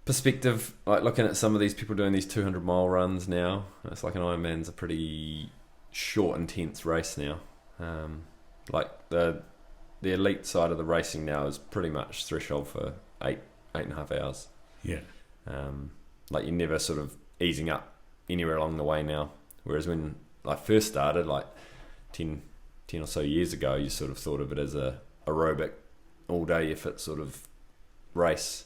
perspective, like looking at some of these people doing these 200-mile runs now, it's like an Ironman's a pretty short, intense race now. Like the elite side of the racing now is pretty much threshold for 8.5 hours. Yeah. Like you're never sort of easing up anywhere along the way now. Whereas when I first started, like 10 or so years ago, you sort of thought of it as a aerobic, all day effort sort of race.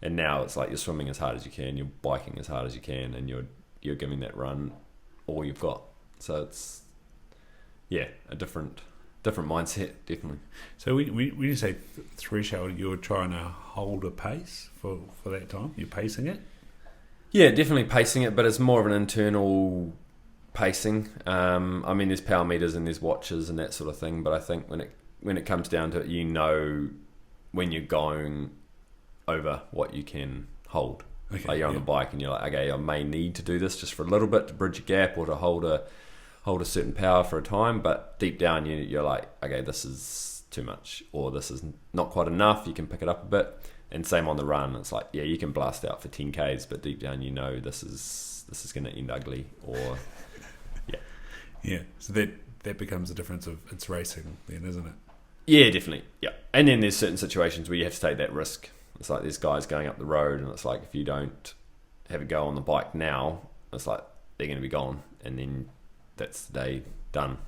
And now it's like you're swimming as hard as you can, you're biking as hard as you can, and you're giving that run all you've got. So it's a different mindset, definitely. So when you say threshold, you're trying to hold a pace for that time? You're pacing it? Yeah, definitely pacing it, but it's more of an internal pacing. I mean, there's power meters and there's watches and that sort of thing, but I think when it comes down to it, you know when you're going over what you can hold. Okay, like you're on the bike and you're like, okay, I may need to do this just for a little bit to bridge a gap or to hold a certain power for a time, but deep down you're like, okay, this is too much or this is not quite enough. You can pick it up a bit. And same on the run. It's like, yeah, you can blast out for 10Ks, but deep down you know this is going to end ugly, or yeah. So that becomes the difference of it's racing then, isn't it? Yeah, definitely. Yeah. And then there's certain situations where you have to take that risk. It's like there's guys going up the road and it's like if you don't have a go on the bike now, it's like they're going to be gone and then that's the day done.